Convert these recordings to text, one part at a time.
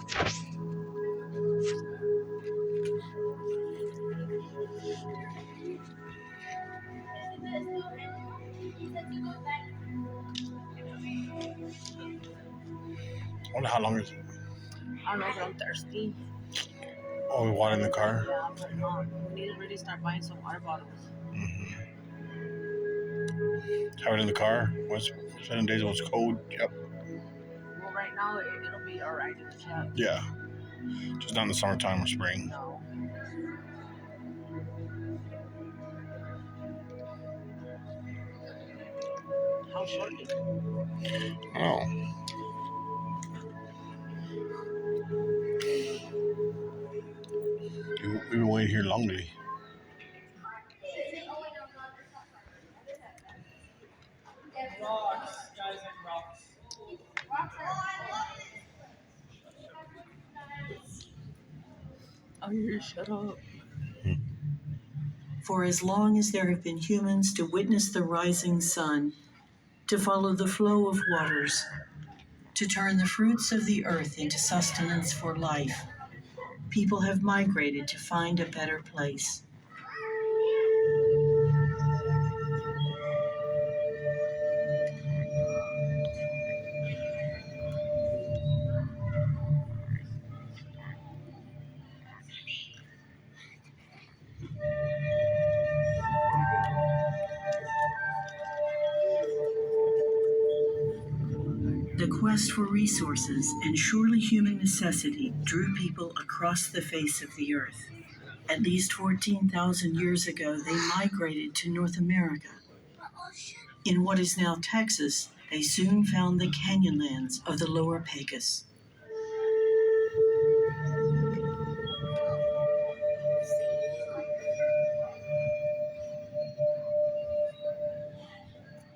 I wonder how long is it? I don't know, but I'm thirsty. Oh, we water in the car? Yeah, I'll put it on. We need to really start buying some water bottles. Mm-hmm. Have it in the car? 7 days it was cold? Yep. Well, right now it'll be alright in the truck. Yeah. Just not in the summertime or spring. No. How shortly? Oh. We've been waiting here longly. Rocks, guys, like rocks. Oh, you shut up. For as long as there have been humans to witness the rising sun, to follow the flow of waters, to turn the fruits of the earth into sustenance for life, people have migrated to find a better place. The quest for resources and surely human necessity drew people across the face of the earth. At least 14,000 years ago, they migrated to North America. In what is now Texas, they soon found the canyonlands of the Lower Pecos.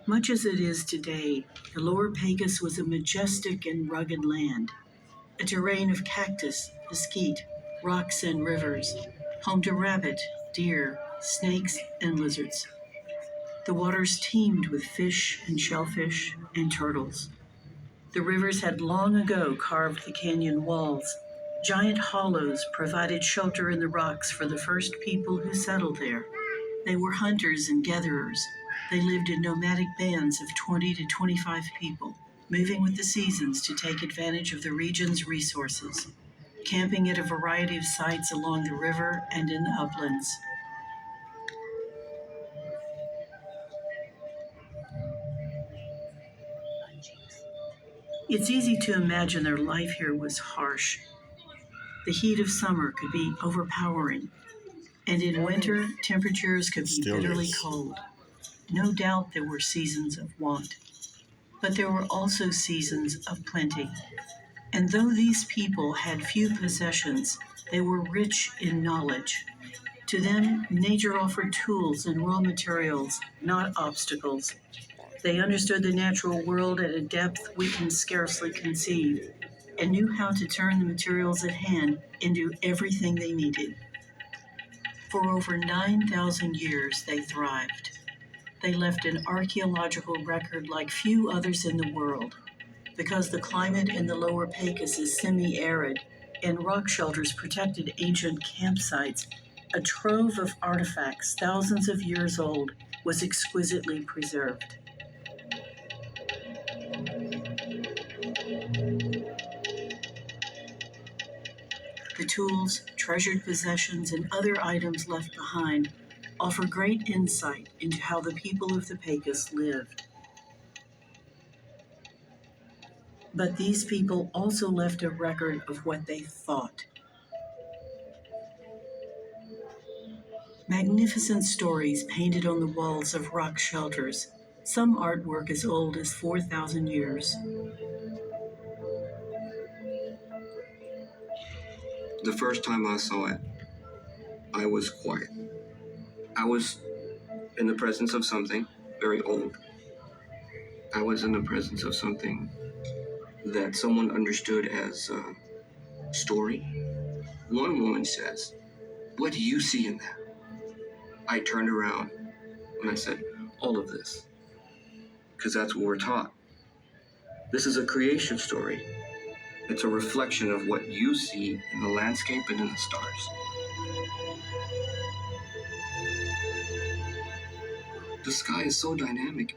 Much as it is today, the Lower Pecos was a majestic and rugged land, a terrain of cactus, mesquite, rocks, and rivers, home to rabbit, deer, snakes, and lizards. The waters teemed with fish and shellfish and turtles. The rivers had long ago carved the canyon walls. Giant hollows provided shelter in the rocks for the first people who settled there. They were hunters and gatherers. They lived in nomadic bands of 20 to 25 people, moving with the seasons to take advantage of the region's resources, camping at a variety of sites along the river and in the uplands. It's easy to imagine their life here was harsh. The heat of summer could be overpowering, and in winter, temperatures could be bitterly cold. No doubt there were seasons of want, but there were also seasons of plenty. And though these people had few possessions, they were rich in knowledge. To them, nature offered tools and raw materials, not obstacles. They understood the natural world at a depth we can scarcely conceive, and knew how to turn the materials at hand into everything they needed. For over 9,000 years, they thrived. They left an archaeological record like few others in the world. Because the climate in the Lower Pecos is semi-arid and rock shelters protected ancient campsites, a trove of artifacts thousands of years old was exquisitely preserved. The tools, treasured possessions, and other items left behind offer great insight into how the people of the Pecos lived. But these people also left a record of what they thought. Magnificent stories painted on the walls of rock shelters, some artwork as old as 4,000 years. The first time I saw it, I was quiet. I was in the presence of something very old. I was in the presence of something that someone understood as a story. One woman says, "What do you see in that?" I turned around and I said, "All of this." Because that's what we're taught. This is a creation story. It's a reflection of what you see in the landscape and in the stars. The sky is so dynamic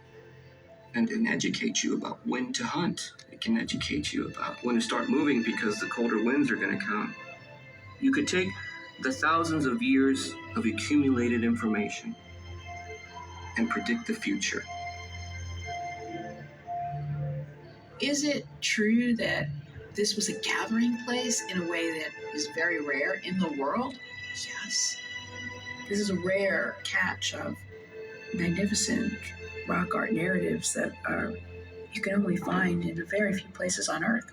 and can educate you about when to hunt. It can educate you about when to start moving because the colder winds are going to come. You could take the thousands of years of accumulated information and predict the future. Is it true that this was a gathering place in a way that is very rare in the world? Yes. This is a rare catch of magnificent rock art narratives that you can only find in a very few places on Earth.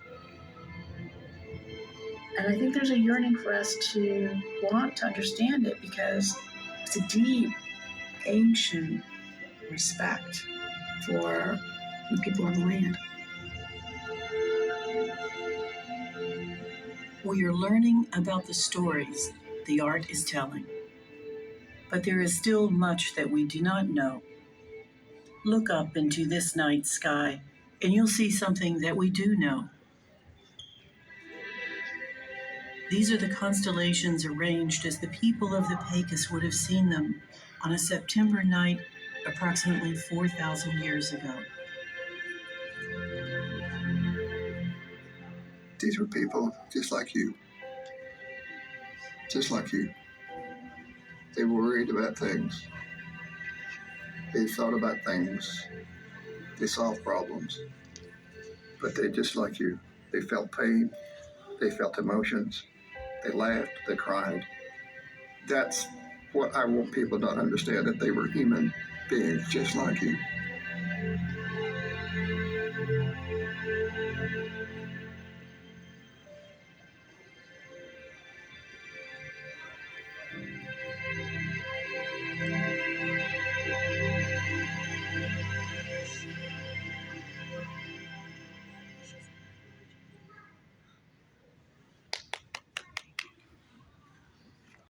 And I think there's a yearning for us to want to understand it because it's a deep, ancient respect for the people on the land. We are learning about the stories the art is telling. But there is still much that we do not know. Look up into this night sky, and you'll see something that we do know. These are the constellations arranged as the people of the Pecos would have seen them on a September night approximately 4,000 years ago. These were people just like you. Just like you. They were worried about things. They thought about things. They solved problems. But they just like you. They felt pain. They felt emotions. They laughed. They cried. That's what I want people to understand, that they were human beings just like you.